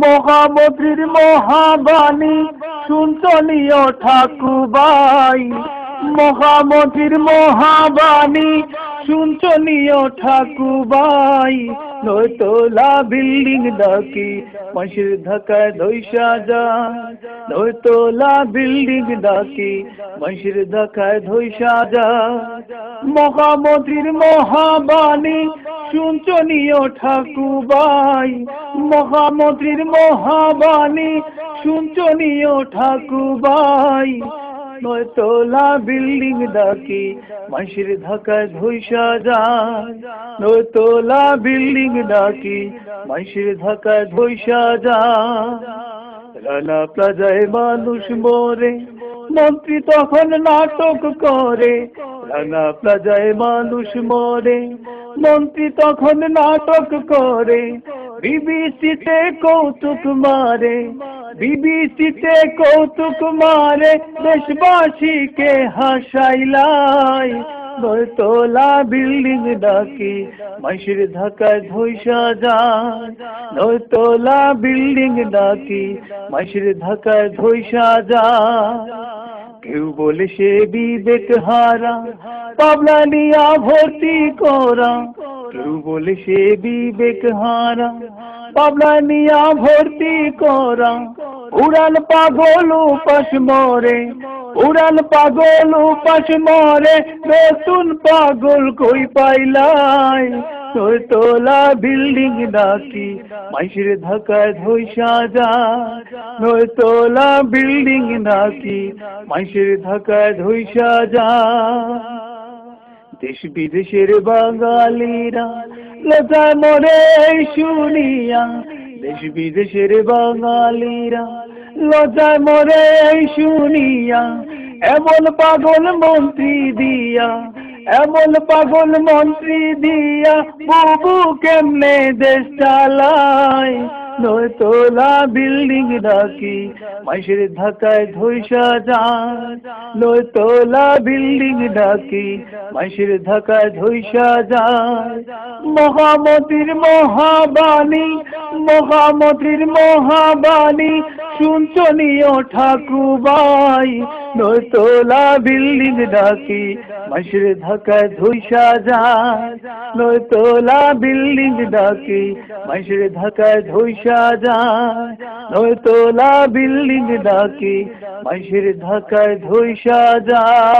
মহামন্ত্রীর মহাবাণী শুনছনিও ঠাকুরবাই, মহামন্ত্রীর মহাবাণী শুনছনিও ঠাকুরবাই। নয়তলা building নাকি মাসির ধাক্কায় ধইসা যায়, নয়তলা বিল্ডিং নাকি মাসির ধাক্কায় ধইসা যায়। মহামন্ত্রীর মহাবাণী শুনছনিও ঠাকুরবাই, মহামন্ত্রীর মহাবাণী শুনছনিও ঠাকুরবাই। নয়তলা বিল্ডিং নাকি মাসির ধাক্কায় ধইসা যায়, নয়তলা বিল্ডিং নাকি মাসির ধাক্কায় ধইসা যায়। রানা প্লাজায় মানুষ মরে, মন্ত্রী তখন নাটক করে। রানা প্লাজায় মানুষ মরে, মন্ত্রী তখন নাটক করে। বিবিসিতে কৌতুক মারে, বিবিসিতে কৌতুক মারে, দেশবাসীকে হাসাইলাই। নয়তলা বিল্ডিং নাকি মাসির ধাক্কায় ধইসা যায়, নয়তলা বিল্ডিং নাকি মাসির ধাক্কায় ধইসা যায়। কেউ বলে সে বিবেক হারা, পাবলা নিয়া ভর্তি করা। কেউ বলে সে বিবেক হারা, পাবলা নিয়া ভর্তি করা। উড়ান পাগল উপাস মরে, উড়ান পাগল উপাস মরে, নতুন পাগল কই পাইলাই। নয়তলা বিল্ডিং নাকি মাসির ধাক্কায় ধইসা যায়, নয়তলা বিল্ডিং নাকি মাসির ধাক্কায় ধইসা যায়। দেশ বিদেশের বাঙালিরা লজ্জায় মরে শুনিয়া, দেশ বিদেশের বাঙালিরা লজ্জায় মরে শুনিয়া। এমন পাগল মন্ত্রী দিয়া, এমন পাগল মন্ত্রী দিয়া, বাবু কেমনে দেশ চালায়। নয়তলা বিল্ডিং নাকি মাসির ধাক্কায় ধইসা যায়, নয়তলা বিল্ডিং নাকি মাসির ধাক্কায় ধইসা যায়। মহামন্ত্রীর মহাবাণী, মহামন্ত্রীর মহাবাণী শুনছনিও ঠাকুরবাই। নয়তলা বিল্ডিং নাকি মাসির ধাক্কায় ধইসা যায়, নয়তলা বিল্ডিং নাকি মাসির ধাক্কায় ধইসা যায়, নয়তলা বিল্ডিং নাকি মাসির ধাক্কায় ধইসা যায়।